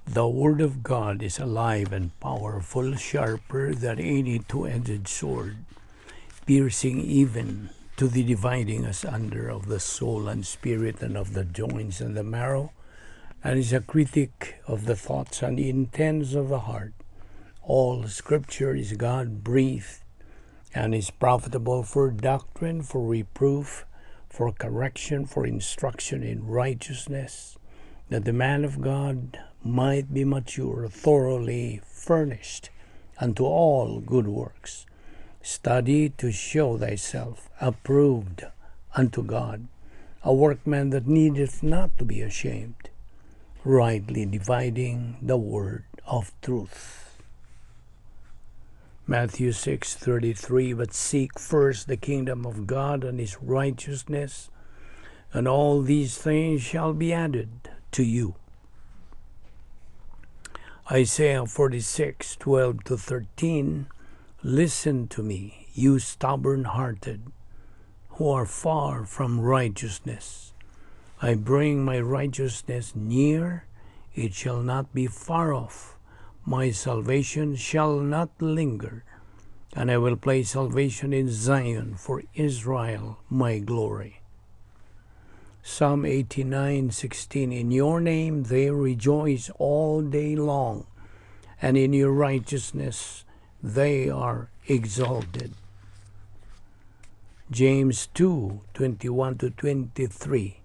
The Word of God is alive and powerful, sharper than any two-edged sword, piercing even to the dividing asunder of the soul and spirit and of the joints and the marrow, and is a critic of the thoughts and intents of the heart. All Scripture is God-breathed and is profitable for doctrine, for reproof, for correction, for instruction in righteousness, that the man of God might be mature, thoroughly furnished unto all good works. Study to show thyself approved unto God, a workman that needeth not to be ashamed, rightly dividing the word of truth. Matthew 6:33, but seek first the kingdom of God and his righteousness, and all these things shall be added to you. Isaiah 46:12-13, listen to me, you stubborn-hearted, who are far from righteousness. I bring my righteousness near, it shall not be far off. My salvation shall not linger, and I will place salvation in Zion for Israel, my glory. Psalm 89:16, in your name they rejoice all day long, and in your righteousness they are exalted. James 2:21-23,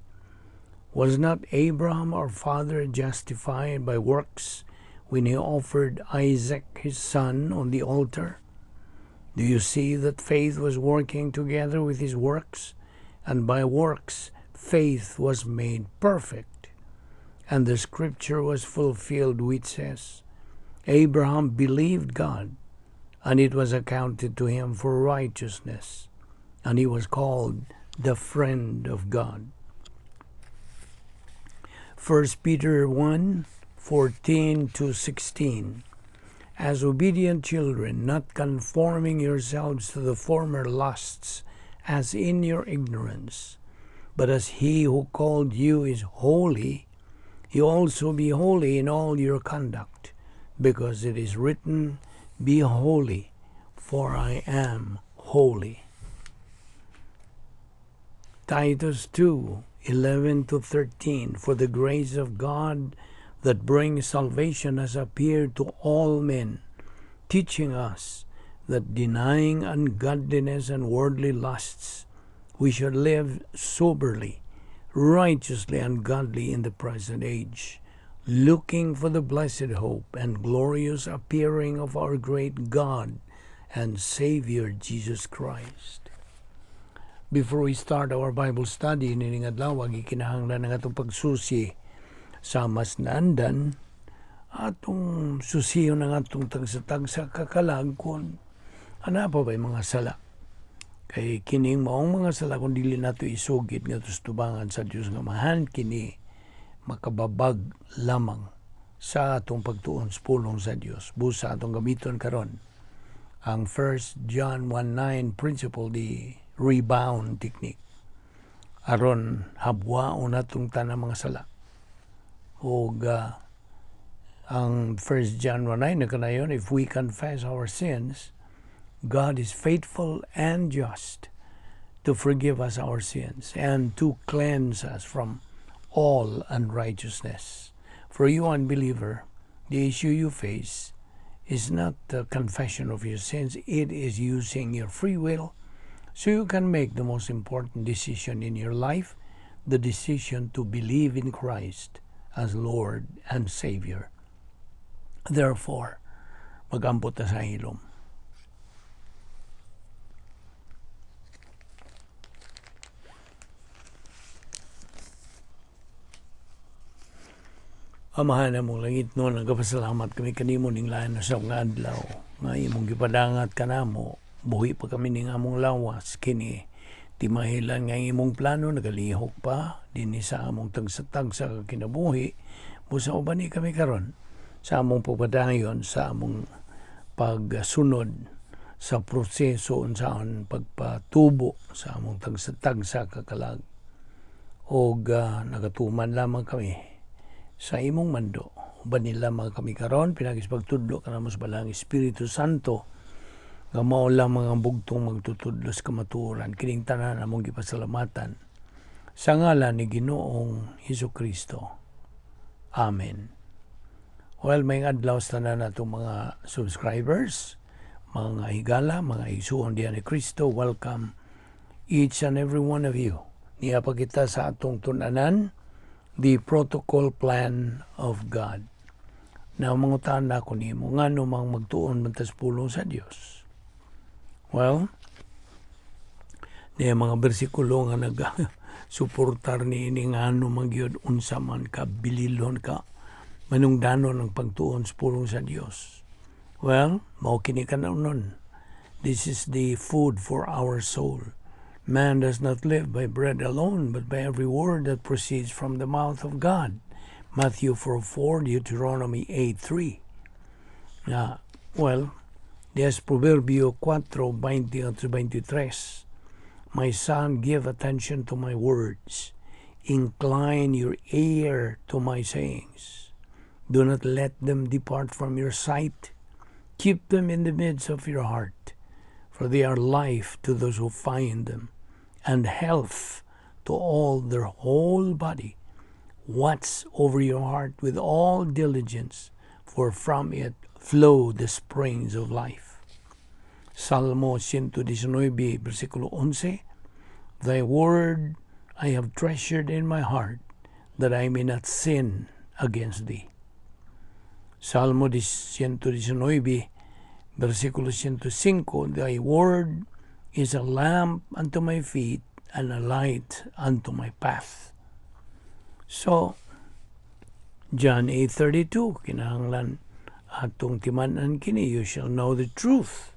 was not Abraham our father justified by works when he offered Isaac his son on the altar? Do you see that faith was working together with his works? And by works faith was made perfect. And the scripture was fulfilled which says, Abraham believed God, and it was accounted to him for righteousness, and he was called the friend of God. 1 Peter 1:14-16, as obedient children, not conforming yourselves to the former lusts, as in your ignorance, but as he who called you is holy, you also be holy in all your conduct, because it is written, be holy, for I am holy. Titus 2:11-13, for the grace of God that brings salvation has appeared to all men, teaching us that denying ungodliness and worldly lusts, we should live soberly, righteously, and godly in the present age, looking for the blessed hope and glorious appearing of our great God and Savior Jesus Christ. Before we start our Bible study, nining adlaw, ikinahanglan ng atong pagsusi sa mas naandan, atong susiyo ng atong tagsa-tagsa kakalagkon. Ano pa ba'y mga sala? Kay kining maong mga sala kung dili nato isugid nga tustubangan sa Dios nga mahan kini makababag lamang sa atong pagtuon sa pulong sa Dios. Busa atong gamiton karon ang 1 John 1:9 principle, the rebound technique, aron habwaon natong tanang mga sala. Og ang 1 John 1:9 na kanayon, if we confess our sins, God is faithful and just to forgive us our sins and to cleanse us from all unrighteousness. For you unbeliever, the issue you face is not the confession of your sins, it is using your free will so you can make the most important decision in your life, the decision to believe in Christ as Lord and Savior. Therefore, mag-ampot na sa hilom. Amahan among langit no, nagpasalamat kami kanimo ning lain sa mga adlaw nga imong gipadangat kanamo, buhi pa kami ning among lawas kini timahilan nga imong plano nagalihok pa dinhi sa among tagsa-tagsa kinabuhi. Busa uban ni kami karon sa among pagpadayon sa among pagsunod sa proseso unsaon pagpatubo sa among tagsa-tagsa kakalag. Og nagatuman lamang kami sa imong mando ba nila mga kami karon pinagis pagtudlo kanamo sa balang Espiritu Santo nga mao lang mga bugtong magtutudlo sa kamatuoran kining tanan among gipasalamatan sa ngalan ni Ginoong Hesukristo. Amen. Well, may adlaw sa tanan natong mga subscribers, mga higala, mga igsuon diyan ni Kristo. Welcome each and every one of you. Niya pa kita sa atong tunanan, the protocol plan of God. Na mangutan na ko nimo ngano mang magtuon man tas pulong sa Dios. Well, niya mga bersikulo nga suportar ni ini ngano magyud unsa man ka bililon ka manungdanon ang pagtuon sa pulong sa Dios. Well, mao kini kanaunon. This is the food for our soul. Man does not live by bread alone, but by every word that proceeds from the mouth of God. Matthew 4:4, Deuteronomy 8:3. Well, there's Proverbio 4:20-23. My son, give attention to my words. Incline your ear to my sayings. Do not let them depart from your sight. Keep them in the midst of your heart, for they are life to those who find them, and health to all their whole body. Watch over your heart with all diligence, for from it flow the springs of life. Salmo 119, versikulo 11, Thy word I have treasured in my heart, that I may not sin against thee. Salmo 119, versikulo 105, Thy word is a lamp unto my feet, and a light unto my path. So, John 8:32, kinahanglan atong timan-an kini, you shall know the truth,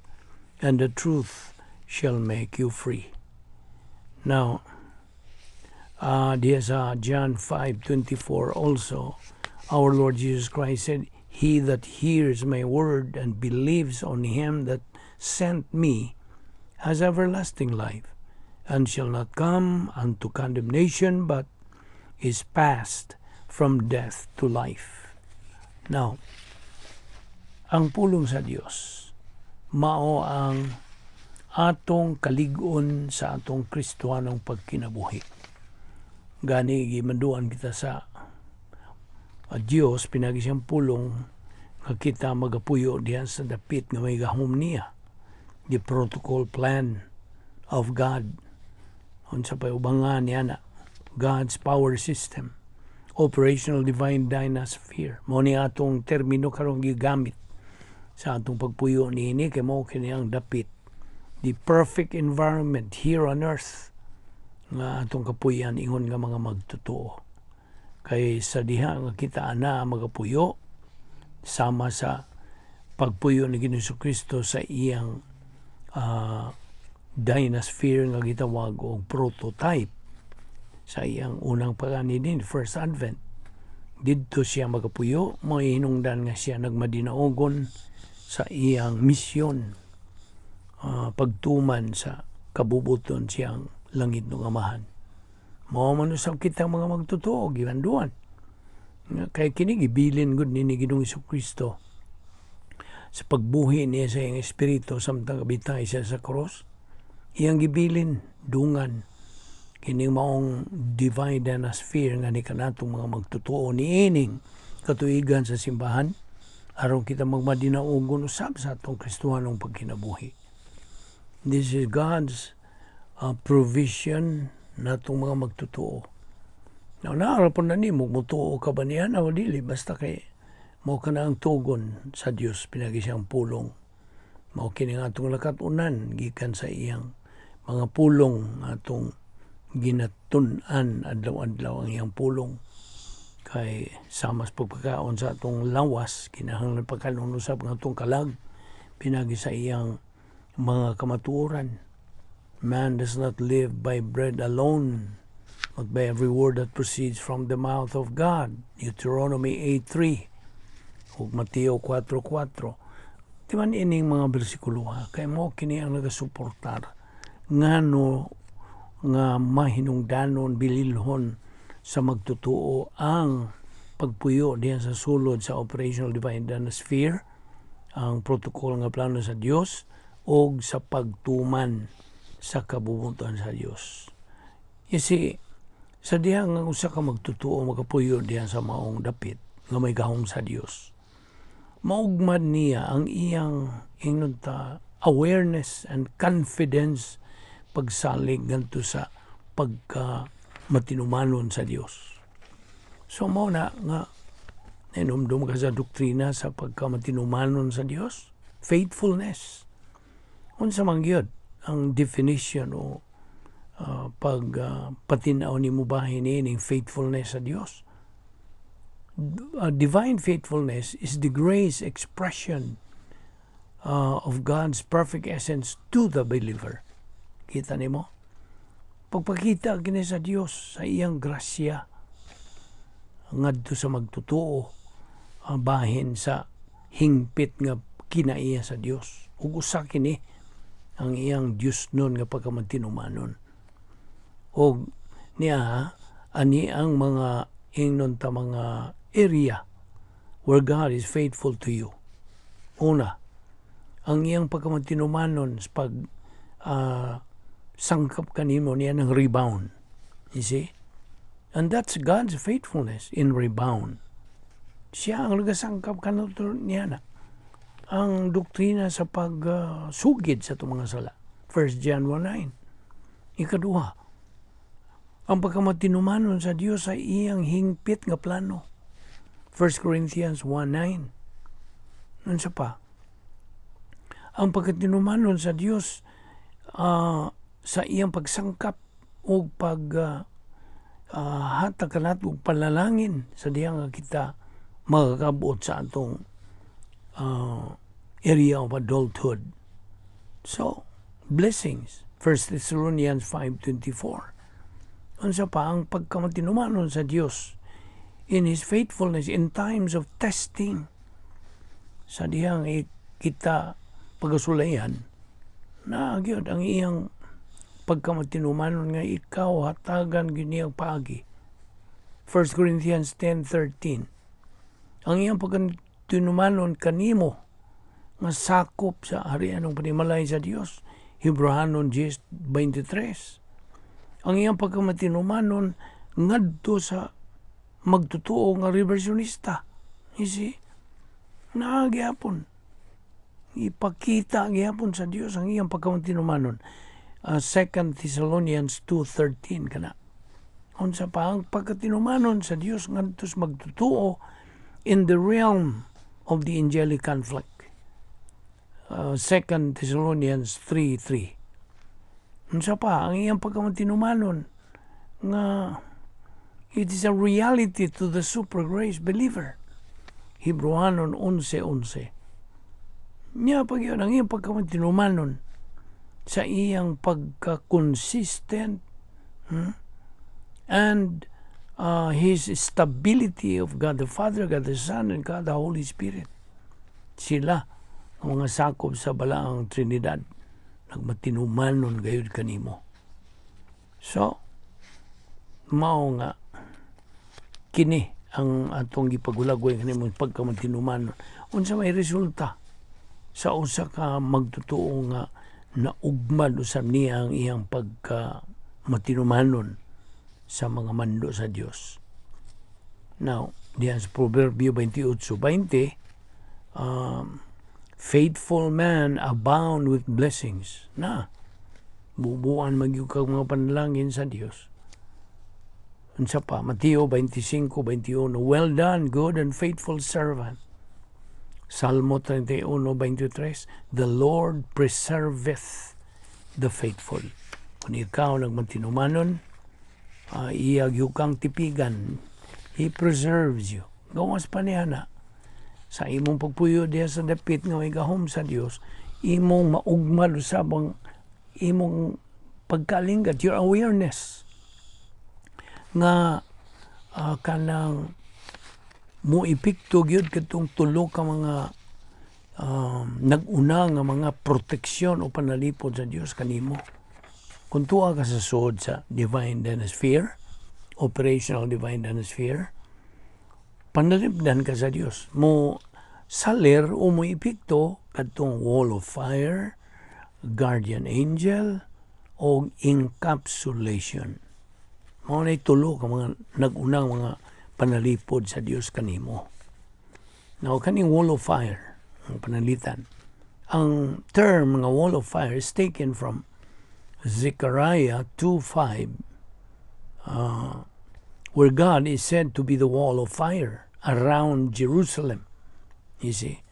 and the truth shall make you free. Now, diya sa John 5:24 also, our Lord Jesus Christ said, He that hears my word and believes on him that sent me has everlasting life, and shall not come unto condemnation, but is passed from death to life. Now, ang pulong sa Dios mao ang atong kalig-on sa atong Kristiyanong pagkinabuhi. Gani gimanduan kita sa Dios pinagi siyang pulong nga kita magapuyo diyan sa dapit nga may gahom niya. The protocol plan of God. Unsa pa ubangan niya na God's power system, operational divine dynasphere. Mao ni atong termino karong gigamit sa atong pagpuyo niini kay mao kini ang dapit, the perfect environment here on earth nga atong kapuyan ingon nga mga magtotoo. Kay sa diha nga kita ana magapuyo sama sa pagpuyo ni Ginoong Kristo sa iyang dynasphere nga gitawag og prototype sa iyang unang pag-ani din, First Advent. Didto siya magapuyo, may hinungdan nga siya nagmadinaogon sa iyang misyon, pagtuman sa kabubuton siyang langit ng Amahan. Mao man usab kita mga magtotoo, gibanduan. Kay kini gibilin gud ni Ginoong Kristo sa pagbuhi niya sa iyang espiritu samtang kabitay siya sa cross. Iyang gibilin, dungan, kining maong divine dynasphere nga ni kanatong mga magtotoo ni ining katuigan sa simbahan aron kita magmadinaogon usab sa atong Kristiyanong pagkinabuhi. This is God's provision natong mga magtotoo. Now, naarapon na ni mutuo ka ba niya o dili basta kay mao ka na ang tugon sa Dios pinagi siyang pulong. Mao kini nga atong lakatunan gikan sa iyang mga pulong atong ginatun-an adlaw-adlaw ang iyang pulong. Kay samas pagpakaon sa atong lawas kinahanglan pagkanon usab ng atong kalag pinagi sa iyang mga kamatuoran. Man does not live by bread alone, but by every word that proceeds from the mouth of God. Deuteronomy 8:3 ug Mateo 4:4. Timan ining mga bersikulo kay mo kini ang nagasuportar ngano nga mahinungdanon bililhon sa magtotoo ang pagpuyo diyan sa sulod sa operational divine sphere, ang protocol nga plano sa Dios o sa pagtuman sa kabubuton sa Dios. You see, sa diha nga usa ka magtutuo magapuyo diyan sa maong dapit nga may gahom sa Dios, maugmad niya ang iyang inunta awareness and confidence pagsalig ngadto sa pagka matinumanon sa Dios. So mao na nga inumdum ka sa doktrina sa pagka matinumanon sa Dios, faithfulness. Unsa man gyud ang definition o patinaw ni mo bahin ning faithfulness sa Dios? Divine faithfulness is the grace expression of God's perfect essence to the believer. Kita nimo? Pagpakita kini sa Dios sa iyang grasya ngadto sa magtutuo bahin sa hingpit nga kinaiya sa Dios. Ug usa kini ang iyang Dios nun nga pagkamatinumanon. O niya ani ang mga ingnon ta mga area where God is faithful to you. Una, ang iyang pagkamatinumanon sa pag sangkap kanimo niya ng rebound. You see? And that's God's faithfulness in rebound. Siya ang nagasangkap kanito niya na. Ang doktrina sa pagsugid sa itong mga sala. 1 John 1:9. Ikaduha, ang pagkamatinumanon sa Dios sa iyang hingpit nga plano. 1 Corinthians 1:9. Unsa pa? Ang pagkatinumanon sa Dios sa iyang pagsangkap o hatag kanat og panalangin sa diha nga kita magakabuot sa atong area of adulthood. So, blessings. 1 Thessalonians 5:24. Unsa pa ang pagkamatinumanon sa Dios in His faithfulness in times of testing. Sa dihang kita pagasulayan na gyud ang iyang pagkamatinumanon nga ikaw hatagan gyud niyang paagi. 1 Corinthians 10:13. Ang iyang pagkamatinumanon kanimo nga sakop sa harian ng panimalay sa Dios. Hebrehanon 10:23. Ang iyang pagkamatinumanon ngadto sa magtutuo nga reversionista. You see? Nagyapon. Ipakita gyapon sa Dios ang iyang pagkamatinumanon. 2 Thessalonians 2:13 kana. Unsa pa ang pagkatinumanon sa Dios ngadto sa magtutuo in the realm of the angelic conflict. 2 Thessalonians 3:3. Unsa pa ang iyang pagkamatinumanon nga it is a reality to the super grace believer. Hebrehanon 11:11. Niya pag yun ang iyang pagkamatinumanon sa iyang pagka-consistent and His stability of God the Father, God the Son, and God the Holy Spirit. Sila ang mga sakop sa balaang Trinidad nagmatinumanon gayud kanimo. So, mao nga kini ang atong gipagulagway kanimo pagkamatinumanon. Unsa may resulta sa usa ka magtutuo nga naugmad usab niya ang iyang pagkamatinumanon sa mga mando sa Dios. Now, diyan sa Proverbio 28:20, faithful man abound with blessings. Na, bubuan magyud kag mga panalangin sa Dios. Unsa pa? Mateo 25:21. Well done, good and faithful servant. Salmo 31:23. The Lord preserveth the faithful. Kung ikaw nagmatinumanon, iyag yukang tipigan, He preserves you. Gawas pa niya na. Sa imong pagpuyo diya sa dapit nga may gahom sa Dios, imong maugmad usabang imong pagkalinggat, your awareness nga kanang mo ipikto gyud katong tulo ka mga nag-una nga mga proteksyon o panalipod sa Dios kanimo. Kung tuwa ka sa sud sa divine dynasty, operational divine dynasty, panalipdan ka sa Dios mo salir o mo epekto kadtong wall of fire, guardian angel, o encapsulation. Mao nay tulo ka mga nagunang mga panalipod sa Dios kanimo. Now kaning wall of fire ang panalitan. Ang term nga wall of fire is taken from Zechariah 2:5, where God is said to be the wall of fire around Jerusalem. You see?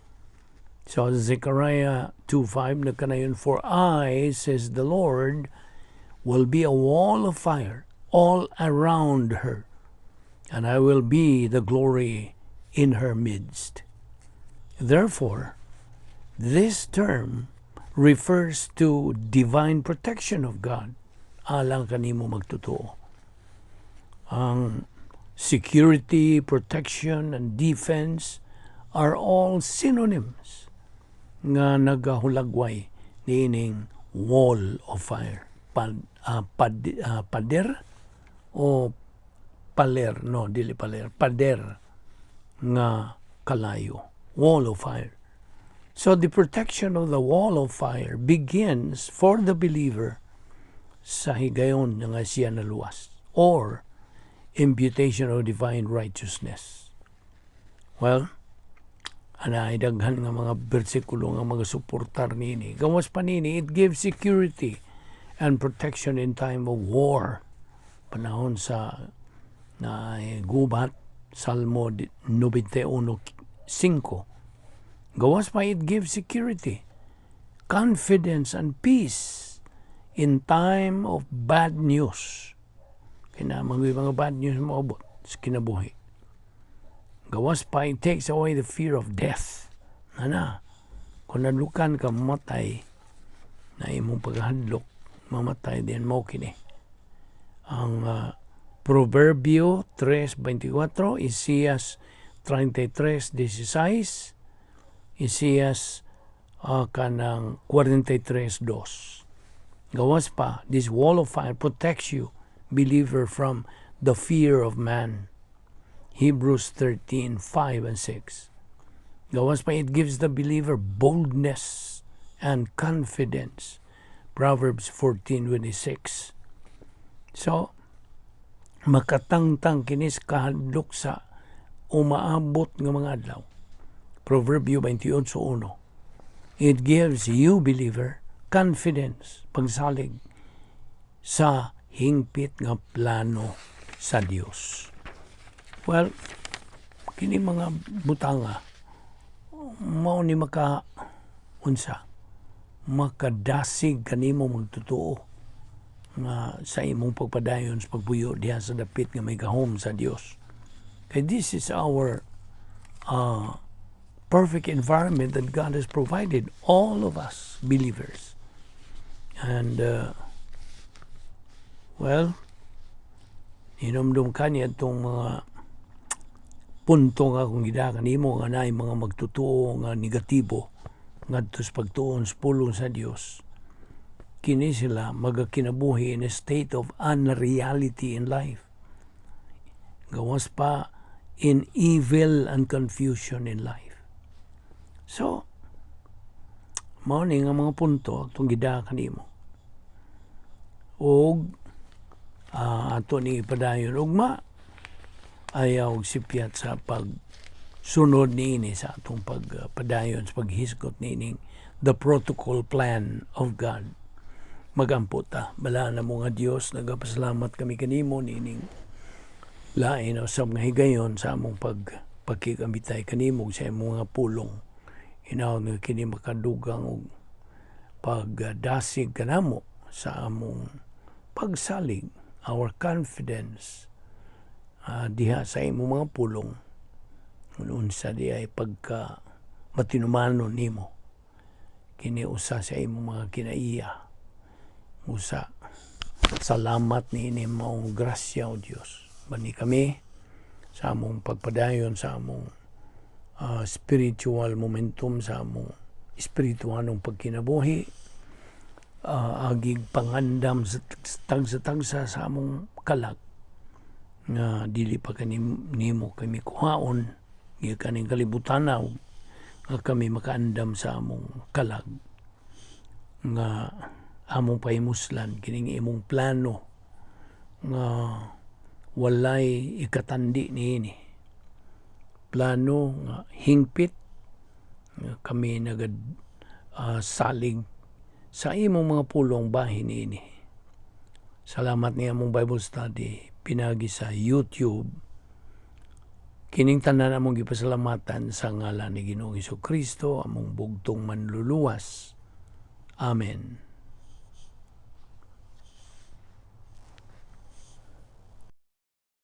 So Zechariah 2:5 nagkanayon, for I, says the Lord, will be a wall of fire all around her, and I will be the glory in her midst. Therefore, this term refers to divine protection of God. Alang kanimo magtotoo. Ang security, protection, and defense are all synonyms nga nagahulagway niining wall of fire. Pader o paler, no, dili paler, pader nga kalayo, wall of fire. So the protection of the wall of fire begins for the believer sa higayon nga siya naluwas, or imputation of divine righteousness. Well, anay daghan nga mga bersikulo nga mga suportar nini. Gawas pa nini, it gives security and protection in time of war. Panahon sa gubat, Salmo 91:5. Gawas pa, it gives security, confidence, and peace in time of bad news. Kinamang mga bad news maabot sa kinabuhi. Gawas pa, it takes away the fear of death. Kung nalukan ka, mamatay, na imong paghadlok, mamatay din mo kini. Ang Proverbio 3:24, Isaías 33:16, Isaías kanang 43:2. Gawas pa, this wall of fire protects you, believer, from the fear of man. Hebrews 13:5 and 6. Gawas pa, it gives the believer boldness and confidence. Proverbs 14:26. So, makatangtang kinis kahadlok sa umaabot nga mga adlaw. Proverbio 28:1. It gives you, believer, confidence, pagsalig sa hingpit nga plano sa Dios. Well, kini mga butanga mao ni makadasig kanimo magtotoo nga sa imong pagpadayon sa pagbuyo diha sa dapit nga may gahom sa Dios. Kay this is our perfect environment that God has provided all of us believers. And well, hinumdum ka niya itong mga punto nga kung gida kanimo nga naay mga magtotoo nga negatibo ngadto sa pagtuon sa pulong sa Dios. Kini sila magakinabuhi in a state of unreality in life. Gawas pa, in evil and confusion in life. So, mao ni nga mga punto itong gida kanimo. Og ato ni ipadayon ugma ayaw sipyat sa pagsunod niini sa atong pagpadayon sa paghisgot niining the protocol plan of God. Magampo ta, bala na mo nga Dios, nagapasalamat kami kanimo niining lain o sa mga higayon sa among pagkikambitay kanimo sa among mga pulong. Inaw nga kini makadugang og pagdasig kanamo sa among pagsalig, our confidence diha sa imong mga pulong. Unsa di ay pagka matinumanon nimo kini usa sa imong mga kinaiya. Usa, salamat ni maong grasya o Dios. Bani kami sa among pagpadayon sa among spiritual momentum, sa among espirituanong pagkinabuhi, agig pangandam sa tagsa sa among kalag nga dili pa nimo kami kuhaon gikan ning kalibutanaw nga kami makaandam sa among kalag nga among pahimuslan kining imong plano nga walay ikatandi niini, plano nga hingpit nga kami nagad salig sa imong mga pulong bahin niini. Salamat ni among Bible study pinagi sa YouTube. Kining tanan among gipasalamatan sa ngalan ni Ginoong Hesukristo, among bugtong manluluwas. Amen.